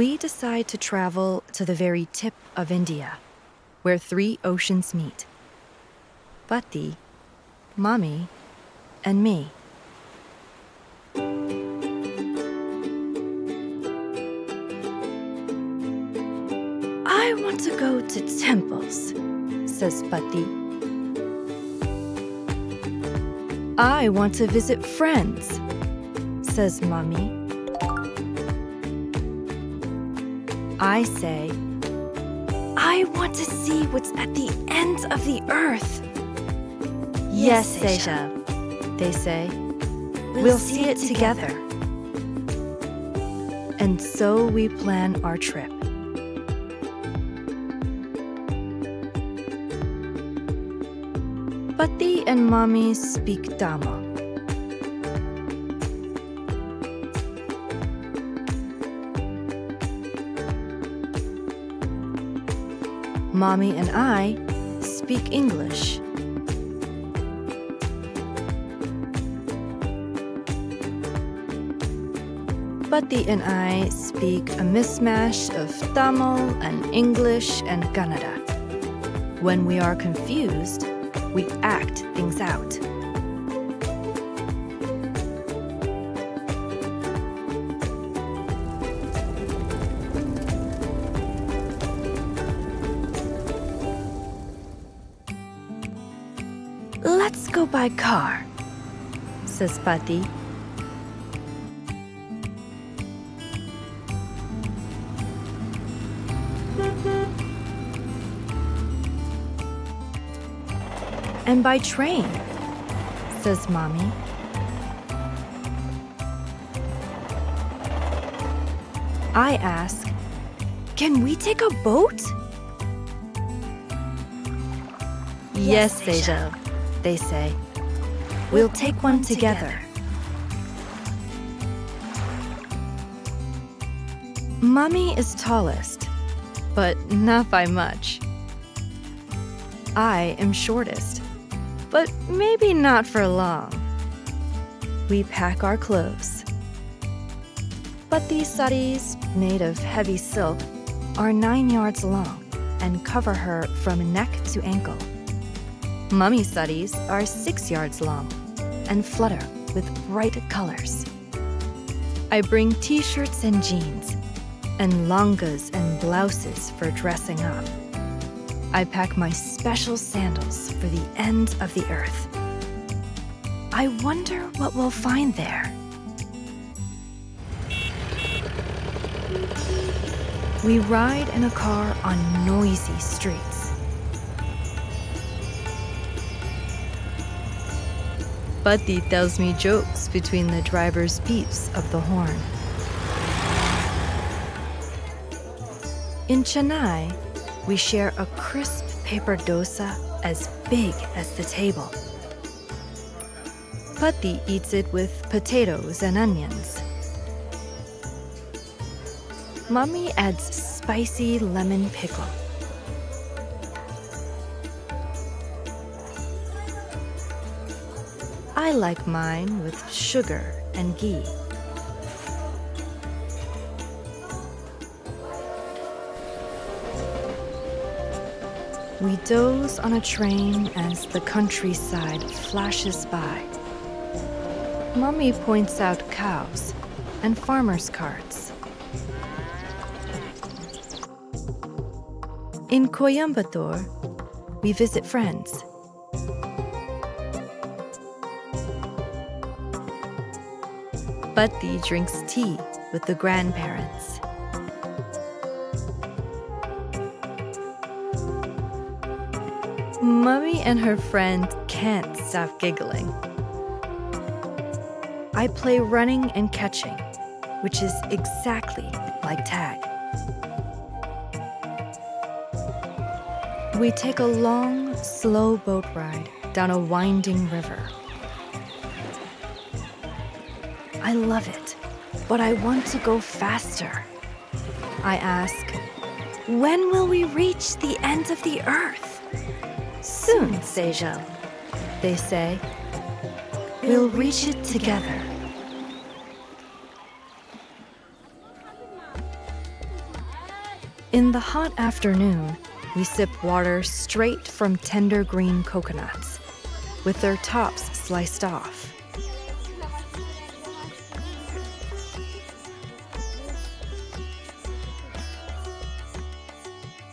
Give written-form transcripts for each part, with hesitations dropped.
We decide to travel to the very tip of India, where 3 oceans meet. Pati, Mommy, and me. I want to go to temples, says Pati. I want to visit friends, says Mommy. I say, I want to see what's at the end of the earth. Yes, Seja, they say. We'll see it together. And so we plan our trip. Pati and Mommy speak Tamil. Mommy and I speak English. Pati and I speak a mismatch of Tamil and English and Kannada. When we are confused, we act things out. Let's go by car, says Pati. And by train, says Mommy. I ask, can we take a boat? Yes, Seja, they say. We'll take one together. Mommy is tallest, but not by much. I am shortest, but maybe not for long. We pack our clothes. But these saris, made of heavy silk, are 9 yards long and cover her from neck to ankle. Mummy saris are 6 yards long and flutter with bright colors. I bring t-shirts and jeans, and langas and blouses for dressing up. I pack my special sandals for the end of the earth. I wonder what we'll find there. We ride in a car on noisy streets. Pati tells me jokes between the driver's beeps of the horn. In Chennai, we share a crisp paper dosa as big as the table. Pati eats it with potatoes and onions. Mommy adds spicy lemon pickle. I like mine with sugar and ghee. We doze on a train as the countryside flashes by. Mommy points out cows and farmers' carts. In Coimbatore, we visit friends. Pati drinks tea with the grandparents. Mommy and her friend can't stop giggling. I play running and catching, which is exactly like tag. We take a long, slow boat ride down a winding river. I love it, but I want to go faster. I ask, when will we reach the end of the earth? Soon, Sejal, they say. We'll reach it together. In the hot afternoon, we sip water straight from tender green coconuts, with their tops sliced off.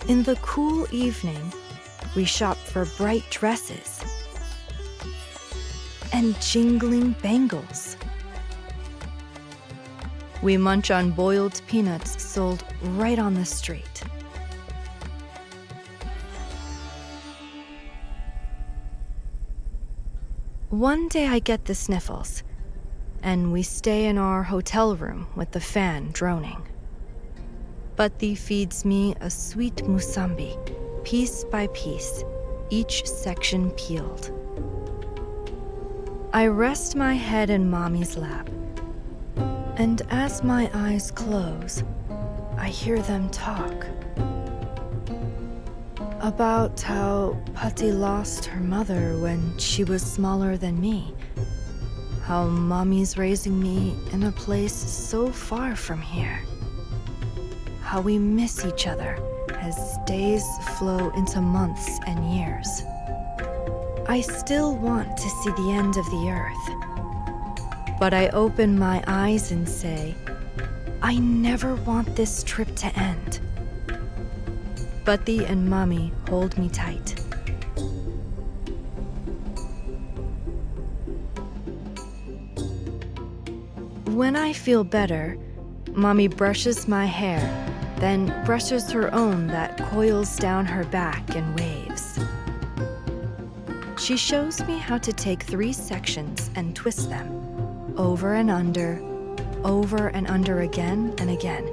In the cool evening, we shop for bright dresses and jingling bangles. We munch on boiled peanuts sold right on the street. One day I get the sniffles, and we stay in our hotel room with the fan droning. Butthi feeds me a sweet musambi, piece by piece, each section peeled. I rest my head in Mommy's lap, and as my eyes close, I hear them talk about how Patti lost her mother when she was smaller than me, how Mommy's raising me in a place so far from here, how we miss each other as days flow into months and years. I still want to see the end of the earth, but I open my eyes and say, I never want this trip to end. Butthi and Mommy hold me tight. When I feel better, Mommy brushes my hair, then brushes her own that coils down her back in waves. She shows me how to take 3 sections and twist them, over and under again and again,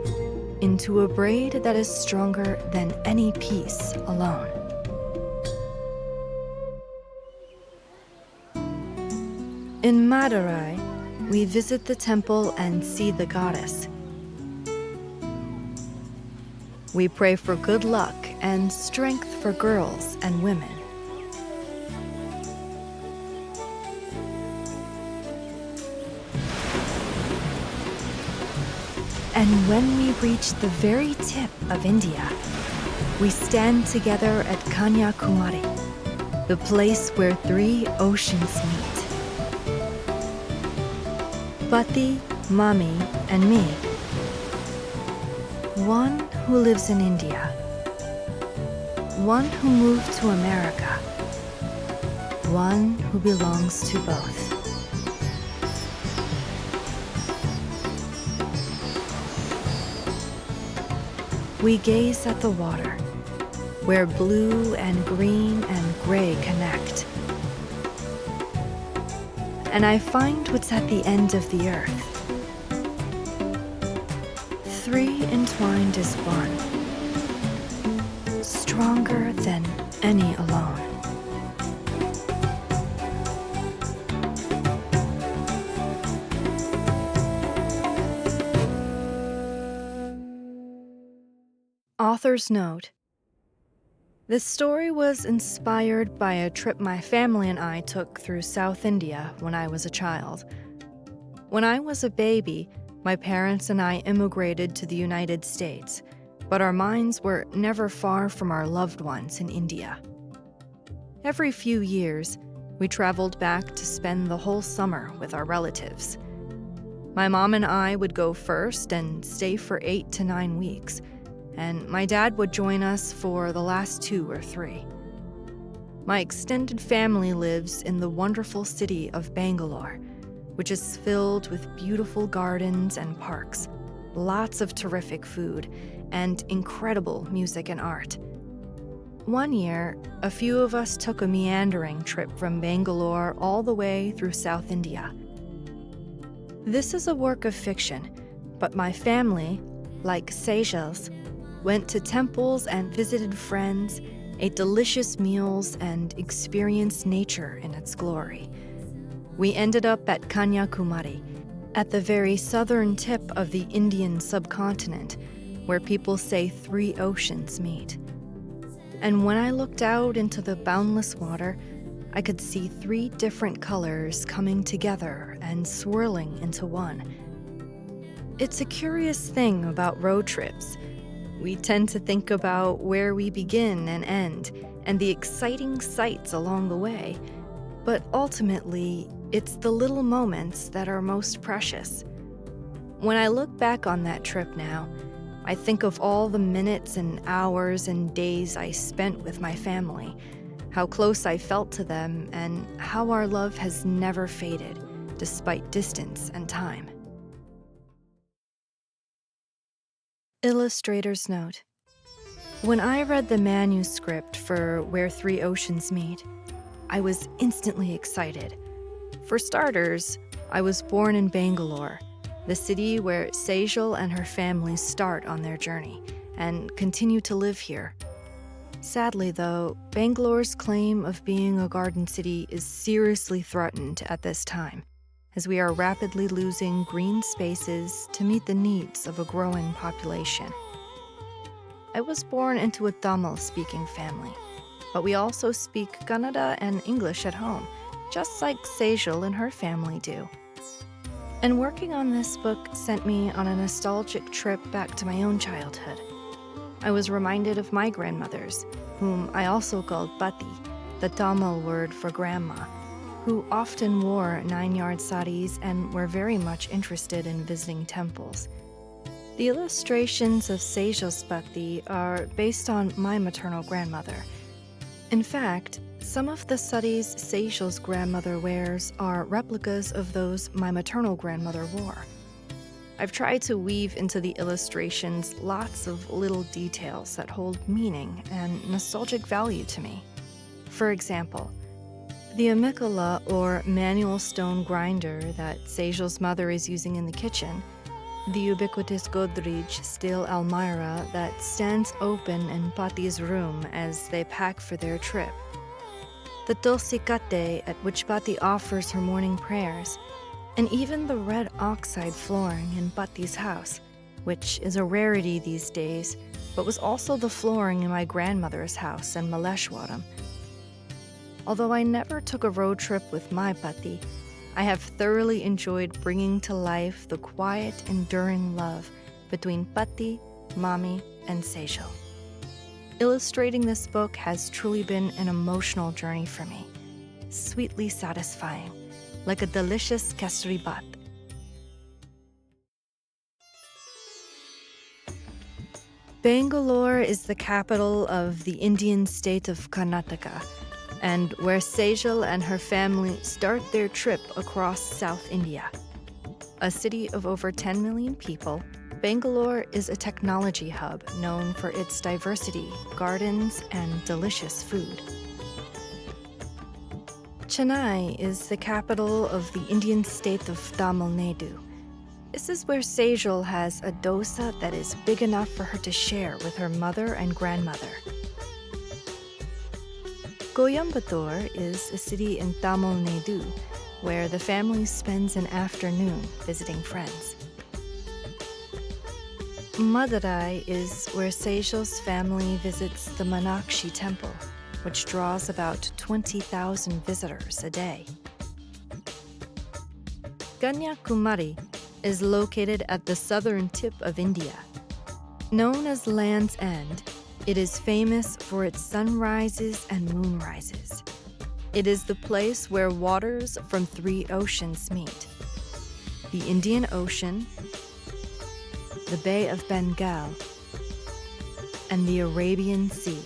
into a braid that is stronger than any piece alone. In Madurai, we visit the temple and see the goddess. We pray for good luck and strength for girls and women. And when we reach the very tip of India, we stand together at Kanyakumari, the place where 3 oceans meet. Butthi, Mommy, and me. One who lives in India. One who moved to America. One who belongs to both. We gaze at the water, where blue and green and gray connect. And I find what's at the end of the earth. 3 entwined as one, stronger than any alone. Author's note. This story was inspired by a trip my family and I took through South India when I was a child. When I was a baby, my parents and I immigrated to the United States, but our minds were never far from our loved ones in India. Every few years, we traveled back to spend the whole summer with our relatives. My mom and I would go first and stay for 8 to 9 weeks, and my dad would join us for the last 2 or 3. My extended family lives in the wonderful city of Bangalore, which is filled with beautiful gardens and parks, lots of terrific food, and incredible music and art. One year, a few of us took a meandering trip from Bangalore all the way through South India. This is a work of fiction, but my family, like Seychelles, went to temples and visited friends, ate delicious meals, and experienced nature in its glory. We ended up at Kanyakumari, at the very southern tip of the Indian subcontinent, where people say 3 oceans meet. And when I looked out into the boundless water, I could see 3 different colors coming together and swirling into one. It's a curious thing about road trips. We tend to think about where we begin and end, and the exciting sights along the way. But ultimately, it's the little moments that are most precious. When I look back on that trip now, I think of all the minutes and hours and days I spent with my family, how close I felt to them, and how our love has never faded, despite distance and time. Illustrator's note. When I read the manuscript for Where Three Oceans Meet, I was instantly excited. For starters, I was born in Bangalore, the city where Sejal and her family start on their journey, and continue to live here. Sadly, though, Bangalore's claim of being a garden city is seriously threatened at this time, as we are rapidly losing green spaces to meet the needs of a growing population. I was born into a Tamil-speaking family, but we also speak Kannada and English at home, just like Sejal and her family do. And working on this book sent me on a nostalgic trip back to my own childhood. I was reminded of my grandmothers, whom I also called Pati, the Tamil word for grandma, who often wore 9-yard saris and were very much interested in visiting temples. The illustrations of Sejal's Pati are based on my maternal grandmother. In fact, some of the saris Sejal's grandmother wears are replicas of those my maternal grandmother wore. I've tried to weave into the illustrations lots of little details that hold meaning and nostalgic value to me. For example, the amicala, or manual stone grinder that Sejal's mother is using in the kitchen, the ubiquitous Godrej steel almirah that stands open in Pati's room as they pack for their trip, the tulsi katte at which Pati offers her morning prayers, and even the red oxide flooring in Pati's house, which is a rarity these days, but was also the flooring in my grandmother's house in Malleshwaram. Although I never took a road trip with my Pati, I have thoroughly enjoyed bringing to life the quiet, enduring love between Pati, Mommy, and Sejal. Illustrating this book has truly been an emotional journey for me, sweetly satisfying, like a delicious kesari bhat. Bangalore is the capital of the Indian state of Karnataka, and where Sejal and her family start their trip across South India. A city of over 10 million people, Bangalore is a technology hub known for its diversity, gardens, and delicious food. Chennai is the capital of the Indian state of Tamil Nadu. This is where Sejal has a dosa that is big enough for her to share with her mother and grandmother. Coimbatore is a city in Tamil Nadu where the family spends an afternoon visiting friends. Madurai is where Sejal's family visits the Meenakshi temple, which draws about 20,000 visitors a day. Kanyakumari is located at the southern tip of India. Known as Land's End, it is famous for its sunrises and moonrises. It is the place where waters from 3 oceans meet: the Indian Ocean, the Bay of Bengal, and the Arabian Sea.